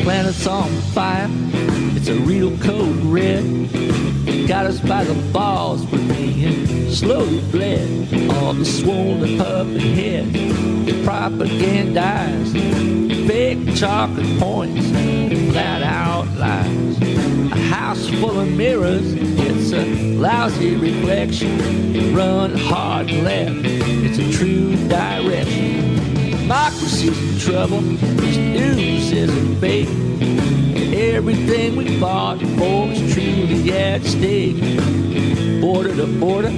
planet's on fire. It's a real code red. Got us by the balls, we're being slowly bled. All the swollen puppet heads, the propagandize, fake chocolate points, flat out lies. A house full of mirrors, it's a lousy reflection. Run hard left, it's a true direction. Democracy's in trouble, this news isn't fake. Everything we fought for is truly at stake. Border to border,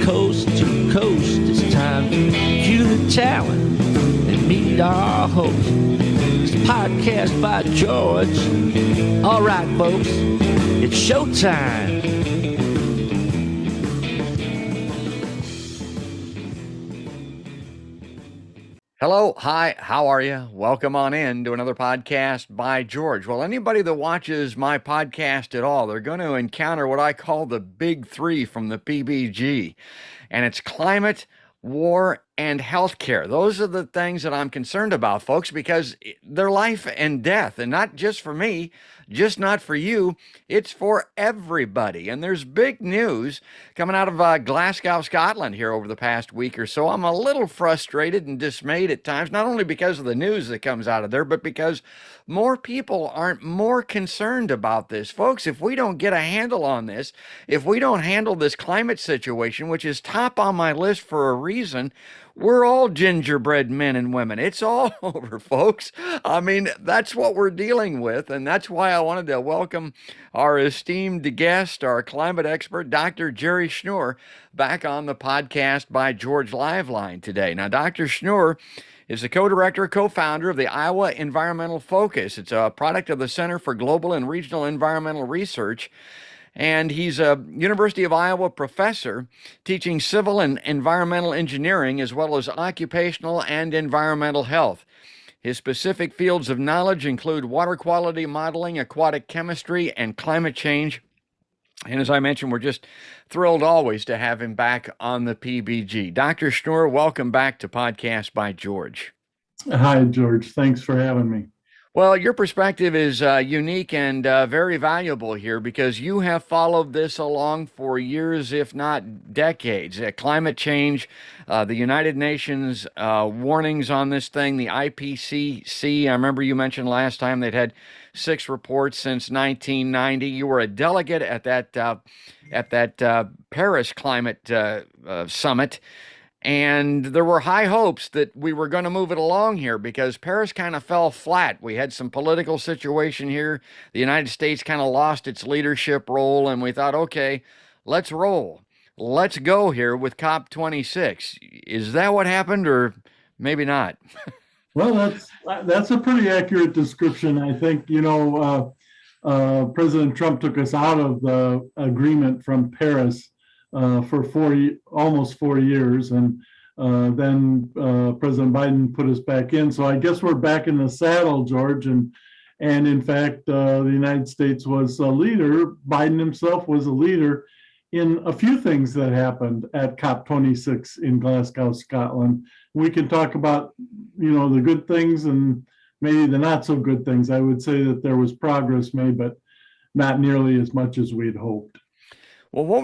coast to coast, it's time to cue the talent and meet our host. It's a podcast by George. All right, folks, it's showtime. Hello, hi, how are you? Welcome on in to another podcast by George. Well, anybody that watches my podcast at all, they're going to encounter what I call the big three from the PBG, and it's climate, war, and healthcare. Those are the things that I'm concerned about, folks, because they're life and death, and not just for me, just not for you, it's for everybody. And there's big news coming out of Glasgow, Scotland here over the past week or so. I'm a little frustrated and dismayed at times, not only because of the news that comes out of there, but because more people aren't more concerned about this. Folks, if we don't get a handle on this, if we don't handle this climate situation, which is top on my list for a reason, we're all gingerbread men and women. It's all over, folks. I mean, that's what we're dealing with, and that's why I wanted to welcome our esteemed guest, our climate expert, Dr. Jerry Schnur, back on the podcast by George Liveline today. Now, Dr. Schnur is the co-director, co-founder of the Iowa Environmental Focus. It's a product of the Center for Global and Regional Environmental Research. And he's a University of Iowa professor teaching civil and environmental engineering as well as occupational and environmental health. His specific fields of knowledge include water quality modeling, aquatic chemistry, and climate change. And as I mentioned, we're just thrilled always to have him back on the PBG. Dr. Schnur, welcome back to Podcast by George. Hi, George. Thanks for having me. Well, your perspective is unique and very valuable here because you have followed this along for years, if not decades. Climate change, the United Nations warnings on this thing, the IPCC. I remember you mentioned last time they'd had 6 reports since 1990. You were a delegate at that Paris climate summit. And there were high hopes that we were going to move it along here because Paris kind of fell flat. We had some political situation here. The United States kind of lost its leadership role, and we thought, okay, let's roll. Let's go here with Cop26. Is that what happened, or maybe not? Well, that's a pretty accurate description. I think, President Trump took us out of the agreement from Paris for almost 4 years, and then President Biden put us back in. So I guess we're back in the saddle, George. And in fact, the United States was a leader. Biden himself was a leader in a few things that happened at COP26 in Glasgow, Scotland. We can talk about, the good things and maybe the not so good things. I would say that there was progress made, but not nearly as much as we'd hoped. Well, what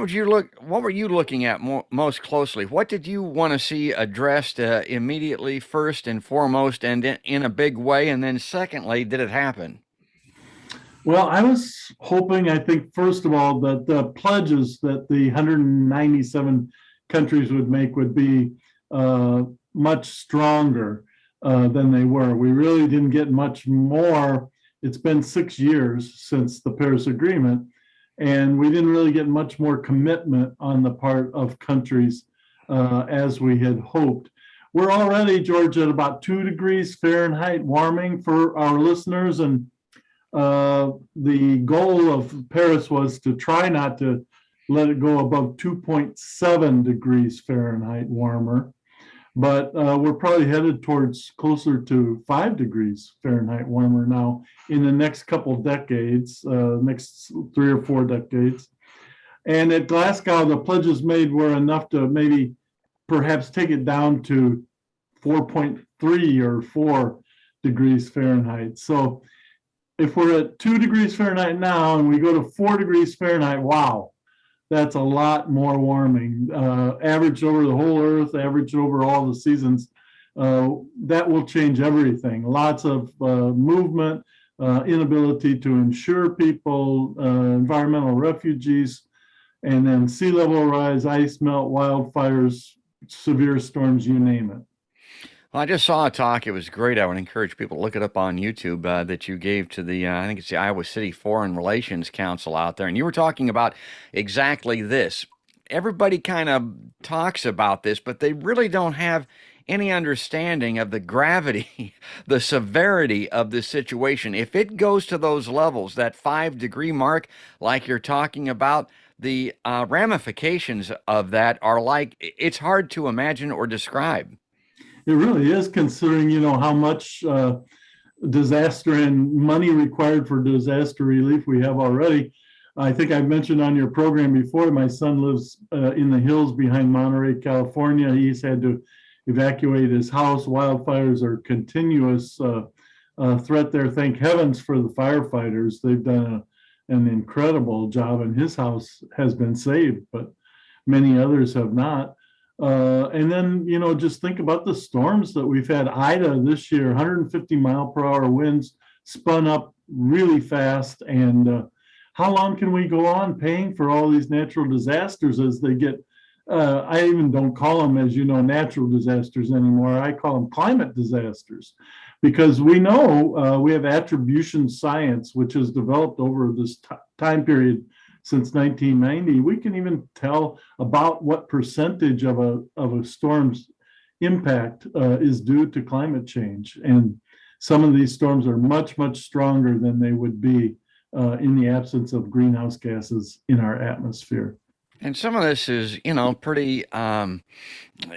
were you looking at most closely? What did you want to see addressed immediately, first and foremost, and in a big way? And then secondly, did it happen? Well, I was hoping, I think, first of all, that the pledges that the 197 countries would make would be much stronger than they were. We really didn't get much more. It's been 6 years since the Paris Agreement, and we didn't really get much more commitment on the part of countries as we had hoped. We're already, George, at about 2 degrees Fahrenheit warming for our listeners. And the goal of Paris was to try not to let it go above 2.7 degrees Fahrenheit warmer. But we're probably headed towards closer to 5 degrees Fahrenheit warmer now in the next couple decades, next 3 or 4 decades. And at Glasgow, the pledges made were enough to maybe perhaps take it down to 4.3 or 4 degrees Fahrenheit. So if we're at 2 degrees Fahrenheit now and we go to 4 degrees Fahrenheit, wow, that's a lot more warming. Averaged over the whole Earth, averaged over all the seasons, that will change everything. Lots of movement, inability to insure people, environmental refugees, and then sea level rise, ice melt, wildfires, severe storms, you name it. Well, I just saw a talk. It was great. I would encourage people to look it up on YouTube that you gave to the, I think it's the Iowa City Foreign Relations Council out there. And you were talking about exactly this. Everybody kind of talks about this, but they really don't have any understanding of the gravity, the severity of this situation. If it goes to those levels, that 5 degree mark, like you're talking about, the ramifications of that are like, it's hard to imagine or describe. It really is, considering, how much disaster and money required for disaster relief we have already. I think I've mentioned on your program before, my son lives in the hills behind Monterey, California. He's had to evacuate his house. Wildfires are continuous threat there. Thank heavens for the firefighters. They've done an incredible job, and his house has been saved, but many others have not. And then, just think about the storms that we've had. Ida this year, 150-mile-per-hour winds, spun up really fast. And how long can we go on paying for all these natural disasters as they get, I even don't call them, as you know, natural disasters anymore. I call them climate disasters, because we know we have attribution science, which has developed over this time period since 1990. We can even tell about what percentage of a storm's impact is due to climate change. And some of these storms are much, much stronger than they would be in the absence of greenhouse gases in our atmosphere. And some of this is, pretty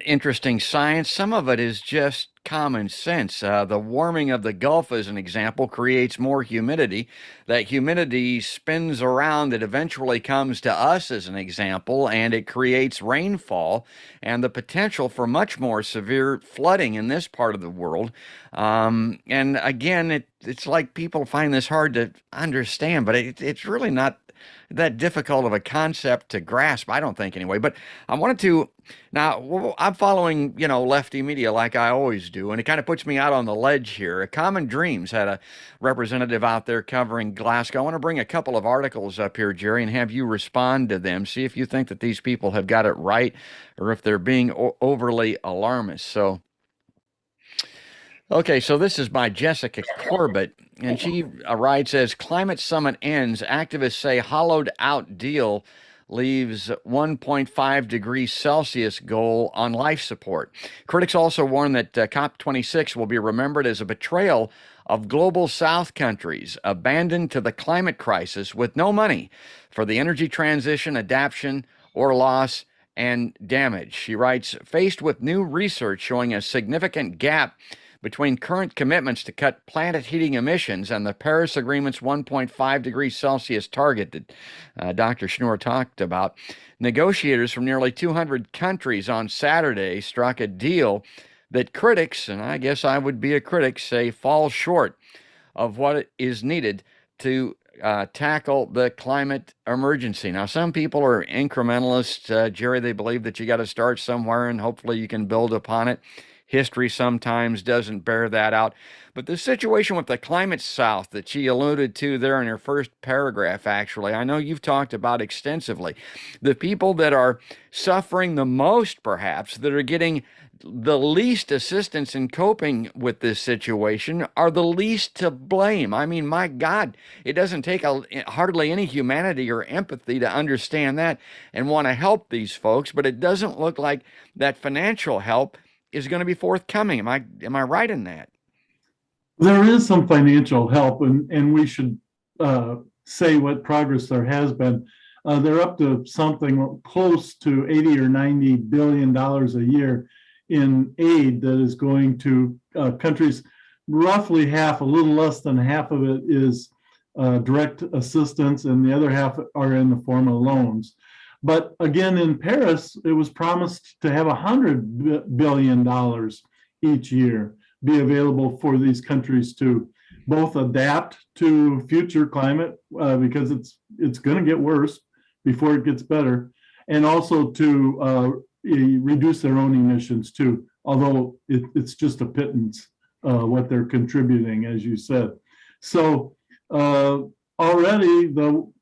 interesting science. Some of it is just common sense. The warming of the Gulf, as an example, creates more humidity. That humidity spins around. It eventually comes to us, as an example, and it creates rainfall and the potential for much more severe flooding in this part of the world. And again, it's like people find this hard to understand, but it's really not that difficult of a concept to grasp, I don't think, anyway. But I wanted to, now I'm following, lefty media like I always do, and it kind of puts me out on the ledge here. Common Dreams had a representative out there covering Glasgow. I want to bring a couple of articles up here, Jerry, and have you respond to them. See if you think that these people have got it right or if they're being overly alarmist. So, okay, so this is by Jessica Corbett, and she writes, as climate summit ends, activists say hollowed out deal leaves 1.5 degrees Celsius goal on life support. Critics also warn that Cop26 will be remembered as a betrayal of global South countries abandoned to the climate crisis with no money for the energy transition, adaptation, or loss and damage. She writes, faced with new research showing a significant gap between current commitments to cut planet heating emissions and the Paris Agreement's 1.5 degrees Celsius target that Dr. Schnur talked about, negotiators from nearly 200 countries on Saturday struck a deal that critics, and I guess I would be a critic, say falls short of what is needed to tackle the climate emergency. Now, some people are incrementalists, Jerry. They believe that you got to start somewhere and hopefully you can build upon it. History sometimes doesn't bear that out. But the situation with the climate south that she alluded to there in her first paragraph, actually, I know you've talked about extensively. The people that are suffering the most, perhaps, that are getting the least assistance in coping with this situation are the least to blame. I mean, my God, it doesn't take hardly any humanity or empathy to understand that and want to help these folks, but it doesn't look like that financial help is going to be forthcoming. Am I right in that? There is some financial help, and we should say what progress there has been. They're up to something close to 80 or 90 billion dollars a year in aid that is going to countries. Roughly half, a little less than half of it is direct assistance, and the other half are in the form of loans. But again, in Paris, it was promised to have $100 billion each year be available for these countries to both adapt to future climate because it's going to get worse before it gets better, and also to reduce their own emissions too. Although it's just a pittance what they're contributing, as you said. So already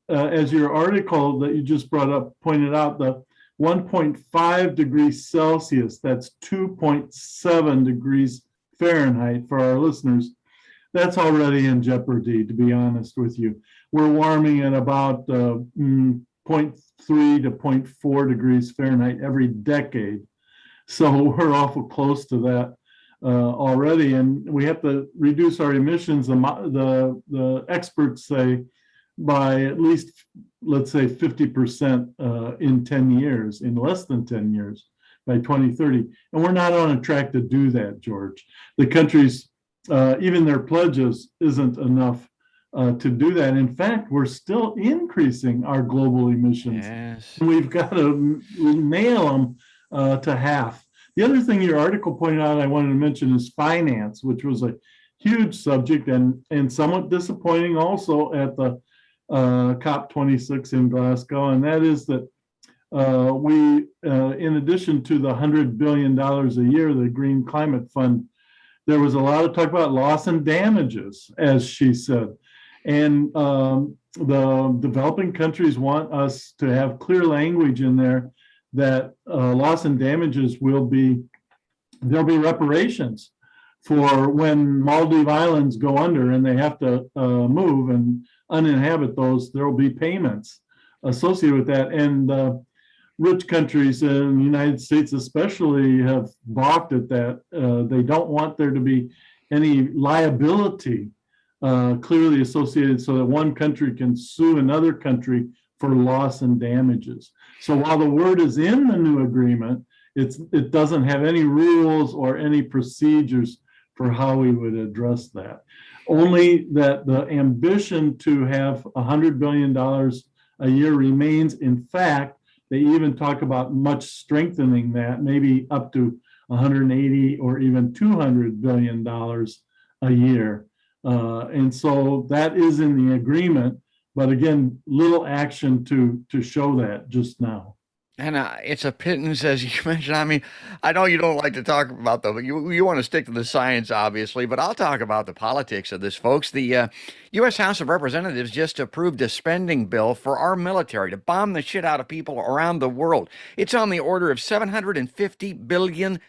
as your article that you just brought up pointed out, the 1.5 degrees Celsius, that's 2.7 degrees Fahrenheit for our listeners, that's already in jeopardy, to be honest with you. We're warming at about 0.3 to 0.4 degrees Fahrenheit every decade. So we're awful close to that already, and we have to reduce our emissions, the experts say, by at least, let's say, 50% in 10 years, in less than 10 years, by 2030. And we're not on a track to do that, George. The countries, even their pledges isn't enough to do that. In fact, we're still increasing our global emissions. Yes. We've got to nail them to half. The other thing your article pointed out I wanted to mention is finance, which was a huge subject and somewhat disappointing also at the Cop26 in Glasgow, and that is that we, in addition to the $100 billion a year, the Green Climate Fund, there was a lot of talk about loss and damages, as she said. And the developing countries want us to have clear language in there that loss and damages there'll be reparations for when Maldive Islands go under and they have to move and uninhabit those. There will be payments associated with that. And rich countries in the United States especially have balked at that. They don't want there to be any liability clearly associated so that one country can sue another country for loss and damages. So while the word is in the new agreement, it doesn't have any rules or any procedures for how we would address that. Only that the ambition to have $100 billion a year remains. In fact, they even talk about much strengthening that, maybe up to 180 or even $200 billion a year. And so that is in the agreement. But again, little action to show that just now. And it's a pittance, as you mentioned. I mean, I know you don't like to talk about but you want to stick to the science, obviously, but I'll talk about the politics of this, folks. The U.S. House of Representatives just approved a spending bill for our military to bomb the shit out of people around the world. It's on the order of $750 billion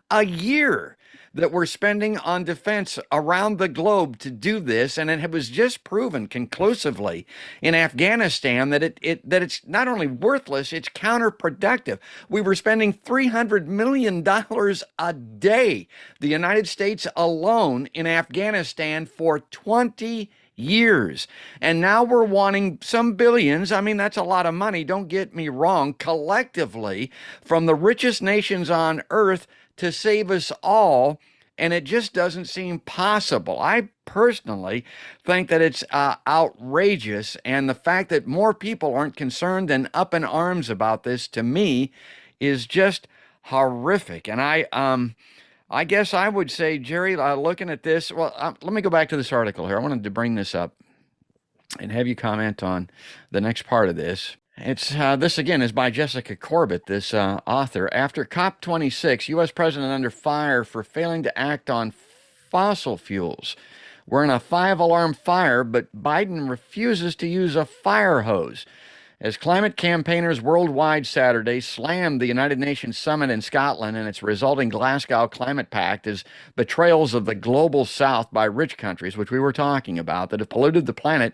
a year that we're spending on defense around the globe to do this, and it was just proven conclusively in Afghanistan that it's not only worthless, it's counterproductive. We were spending $300 million a day, the United States alone, in Afghanistan for 20 years. And now we're wanting some billions. I mean, that's a lot of money, don't get me wrong, collectively from the richest nations on earth to save us all, and it just doesn't seem possible. I personally think that it's outrageous, and the fact that more people aren't concerned and up in arms about this, to me, is just horrific. And I guess I would say, Jerry, looking at this, well, let me go back to this article here. I wanted to bring this up and have you comment on the next part of this. It's this again is by Jessica Corbett, this author. After Cop26, U.S. President under fire for failing to act on fossil fuels. We're in a 5-alarm fire, but Biden refuses to use a fire hose. As climate campaigners worldwide Saturday slammed the United Nations summit in Scotland and its resulting Glasgow Climate Pact as betrayals of the global South by rich countries, which we were talking about, that have polluted the planet,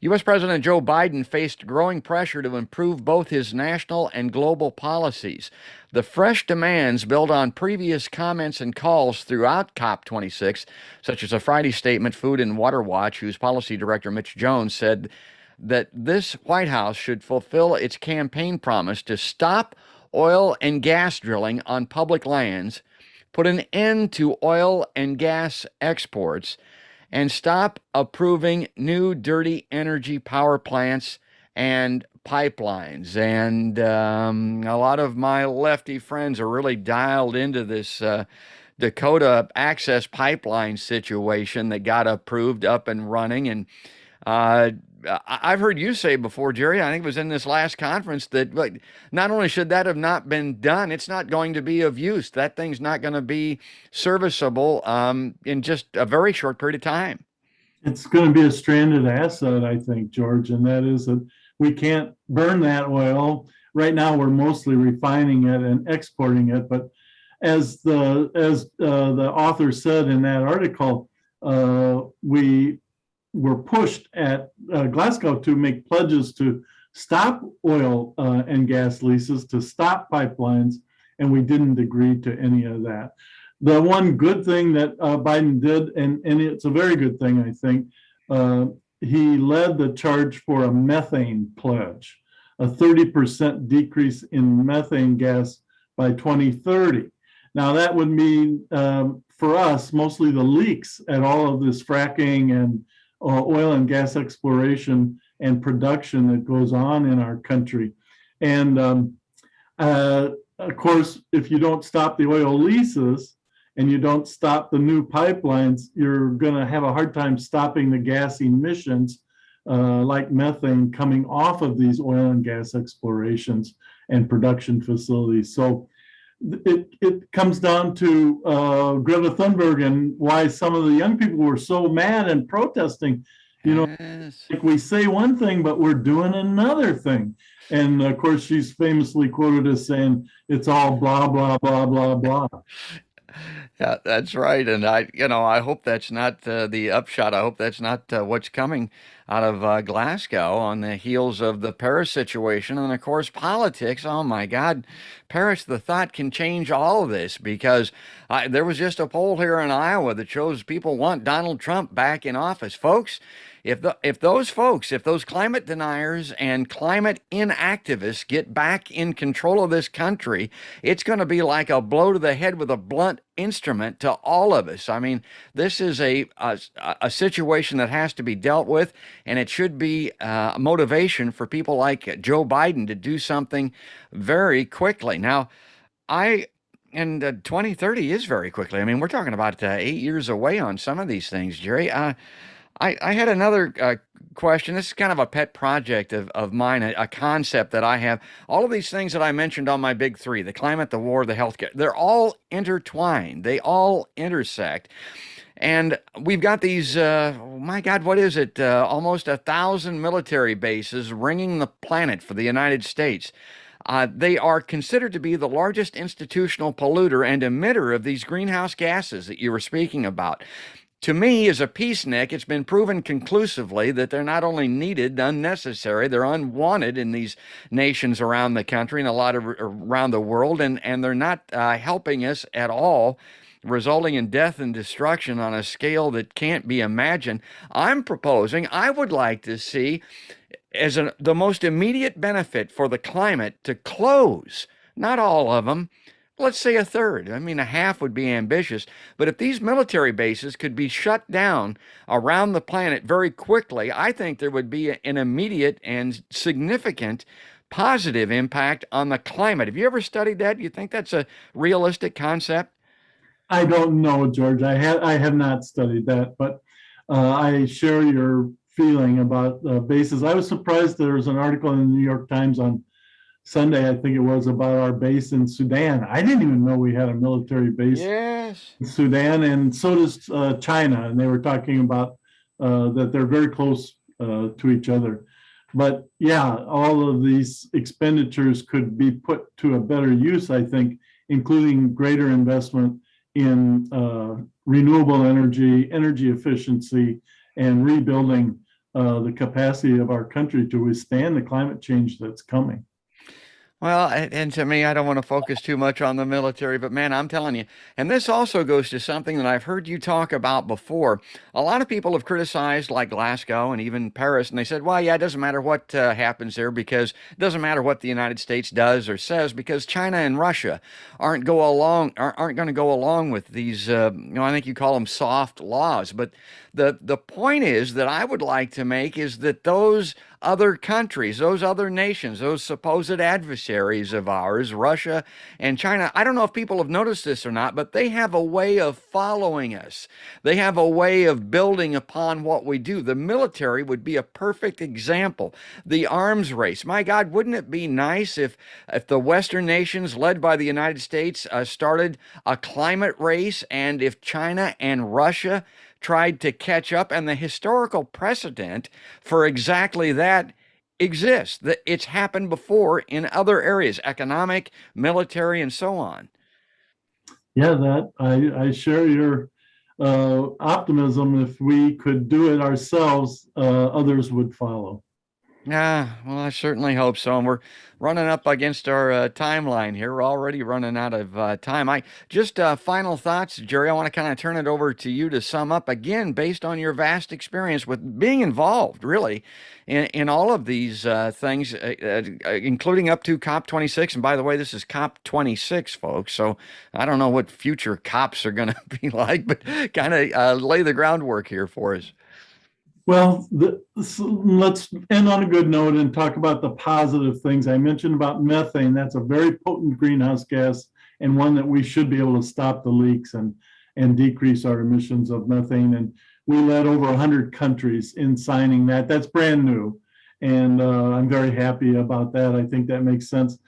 U.S. President Joe Biden faced growing pressure to improve both his national and global policies. The fresh demands build on previous comments and calls throughout COP26, such as a Friday statement Food and Water Watch, whose policy director Mitch Jones said that this White House should fulfill its campaign promise to stop oil and gas drilling on public lands, put an end to oil and gas exports, and stop approving new dirty energy power plants and pipelines. And a lot of my lefty friends are really dialed into this Dakota Access Pipeline situation that got approved, up and running. And uh, I've heard you say before, Jerry, I think it was in this last conference, that like, not only should that have not been done, it's not going to be of use. That thing's not going to be serviceable in just a very short period of time. It's going to be a stranded asset, I think, George, and that is that we can't burn that oil. Right now, we're mostly refining it and exporting it, but as the author said in that article, we were pushed at Glasgow to make pledges to stop oil and gas leases, to stop pipelines, and we didn't agree to any of that. The one good thing that Biden did, and it's a very good thing, I think, he led the charge for a methane pledge, a 30% decrease in methane gas by 2030. Now, that would mean for us, mostly the leaks at all of this fracking and oil and gas exploration and production that goes on in our country. And of course, if you don't stop the oil leases and you don't stop the new pipelines, you're going to have a hard time stopping the gas emissions like methane coming off of these oil and gas explorations and production facilities. So it comes down to Greta Thunberg and why some of the young people were so mad and protesting. You know, Yes. like we say one thing, but we're doing another thing. And of course, she's famously quoted as saying, it's all blah, blah, blah, blah, blah. Yeah, that's right. And I hope that's not the upshot. I hope that's not what's coming out of Glasgow on the heels of the Paris situation. And of course, politics. Oh my God, Paris, the thought can change all of this, because there was just a poll here in Iowa that shows people want Donald Trump back in office. Folks, if those climate deniers and climate inactivists get back in control of this country, it's going to be like a blow to the head with a blunt instrument to all of us. I mean, this is a situation that has to be dealt with, and it should be motivation for people like Joe Biden to do something very quickly. Now, and 2030 is very quickly. I mean, we're talking about 8 years away on some of these things, Jerry. I had another question. This is kind of a pet project of mine, a concept that I have. All of these things that I mentioned on my big three, the climate, the war, the healthcare, they're all intertwined. They all intersect. And we've got these, my God, what is it? Almost 1,000 military bases ringing the planet for the United States. They are considered to be the largest institutional polluter and emitter of these greenhouse gases that you were speaking about. To me, as a peacenik, it's been proven conclusively that they're not only needed, unnecessary, they're unwanted in these nations around the country and a lot of around the world, and they're not helping us at all, resulting in death and destruction on a scale that can't be imagined. I would like to see, as the most immediate benefit for the climate, to close, not all of them, let's say a third. I mean, a half would be ambitious. But if these military bases could be shut down around the planet very quickly, I think there would be an immediate and significant positive impact on the climate. Have you ever studied that? Do you think that's a realistic concept? I don't know, George. I have not studied that, but I share your feeling about bases. I was surprised there was an article in the New York Times on Sunday, I think it was, about our base in Sudan. I didn't even know we had a military base Yes. in Sudan, and so does China. And they were talking about that they're very close to each other. But yeah, all of these expenditures could be put to a better use, I think, including greater investment in renewable energy, energy efficiency, and rebuilding the capacity of our country to withstand the climate change that's coming. Well, and to me, I don't want to focus too much on the military, but man, I'm telling you, and this also goes to something that I've heard you talk about before. A lot of people have criticized, like Glasgow and even Paris, and they said, well, yeah, it doesn't matter what happens there, because it doesn't matter what the United States does or says, because China and Russia aren't going to go along with these, I think you call them soft laws. But the point is that I would like to make is that those other countries, those other nations, those supposed adversaries of ours, Russia and China. I don't know if people have noticed this or not, but they have a way of following us. They have a way of building upon what we do. The military would be a perfect example. The arms race. My God, wouldn't it be nice if the Western nations, led by the United States, started a climate race, and if China and Russia tried to catch up, and the historical precedent for exactly that exists. That it's happened before in other areas, economic, military, and so on. Yeah, that I share your optimism. If we could do it ourselves, others would follow. Yeah, well, I certainly hope so. And we're running up against our timeline here. We're already running out of time. I just final thoughts, Jerry. I want to kind of turn it over to you to sum up again, based on your vast experience with being involved, really, in all of these things, including up to COP26. And by the way, this is COP26, folks. So I don't know what future COPs are going to be like, but kind of lay the groundwork here for us. Well, so let's end on a good note and talk about the positive things. I mentioned about methane. That's a very potent greenhouse gas, and one that we should be able to stop the leaks and decrease our emissions of methane. And we led over 100 countries in signing that. That's brand new. And I'm very happy about that. I think that makes sense.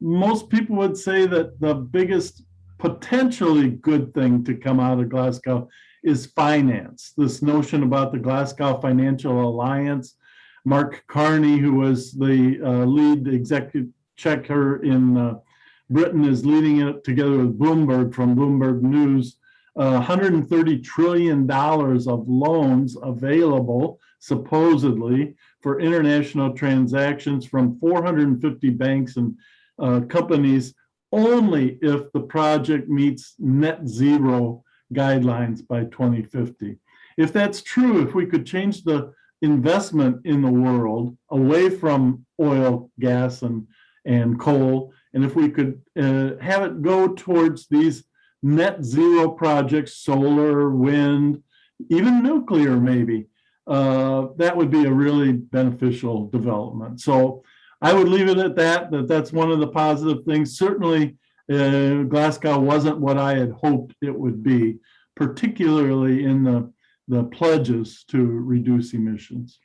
Most people would say that the biggest potentially good thing to come out of Glasgow is finance. This notion about the Glasgow Financial Alliance. Mark Carney, who was the lead executive checker in Britain, is leading it together with Bloomberg from Bloomberg News. $130 trillion of loans available, supposedly, for international transactions from 450 banks and companies, only if the project meets net zero guidelines by 2050. If that's true, if we could change the investment in the world away from oil, gas, and coal, and if we could have it go towards these net zero projects, solar, wind, even nuclear maybe, that would be a really beneficial development. So I would leave it at that's one of the positive things. Certainly, Glasgow wasn't what I had hoped it would be, particularly in the pledges to reduce emissions.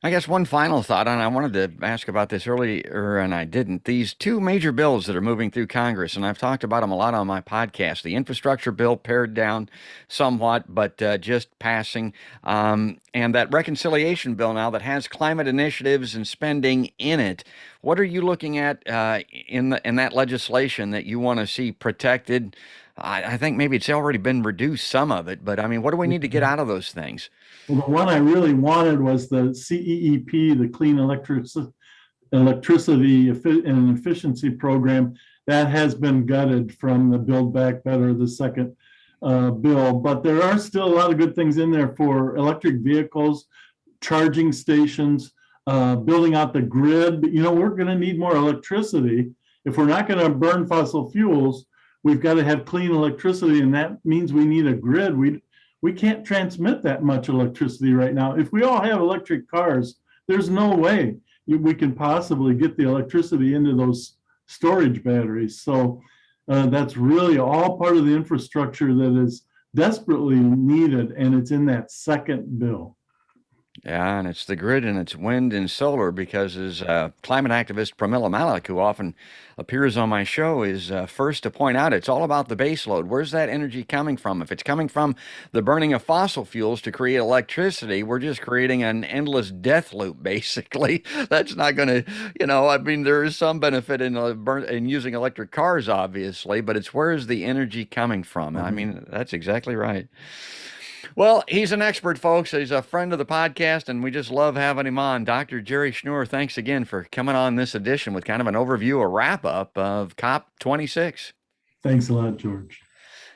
I guess one final thought, and I wanted to ask about this earlier and I didn't. These two major bills that are moving through Congress, and I've talked about them a lot on my podcast. The infrastructure bill, pared down somewhat, but just passing, and that reconciliation bill now that has climate initiatives and spending in it. What are you looking at in that legislation that you want to see protected? I think maybe it's already been reduced, some of it, but I mean, what do we need to get out of those things? Well, the one I really wanted was the CEEP, the Clean Electricity and Efficiency Program. That has been gutted from the Build Back Better, the second bill. But there are still a lot of good things in there for electric vehicles, charging stations, building out the grid. You know, we're going to need more electricity. If we're not going to burn fossil fuels, we've got to have clean electricity, and that means we need a grid. We can't transmit that much electricity right now. If we all have electric cars, there's no way we can possibly get the electricity into those storage batteries. So that's really all part of the infrastructure that is desperately needed, and it's in that second bill. Yeah, and it's the grid and it's wind and solar because as climate activist Pramila Malik, who often appears on my show, is first to point out it's all about the base load. Where's that energy coming from? If it's coming from the burning of fossil fuels to create electricity, we're just creating an endless death loop, basically. That's not going to, I mean, there is some benefit in using electric cars, obviously, but it's where's the energy coming from? I mean, that's exactly right. Well, he's an expert, folks. He's a friend of the podcast, and we just love having him on. Dr. Jerry Schnur, thanks again for coming on this edition with kind of an overview, a wrap-up of COP26. Thanks a lot, George.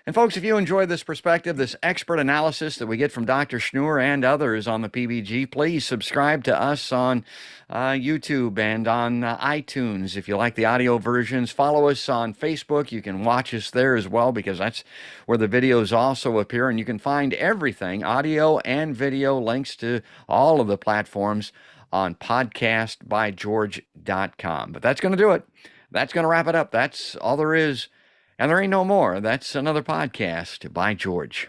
And folks, if you enjoyed this perspective, this expert analysis that we get from Dr. Schnur and others on the PBG, please subscribe to us on YouTube and on iTunes. If you like the audio versions, follow us on Facebook. You can watch us there as well because that's where the videos also appear. And you can find everything, audio and video, links to all of the platforms on podcastbygeorge.com. But that's going to do it. That's going to wrap it up. That's all there is. And there ain't no more. That's another podcast by George.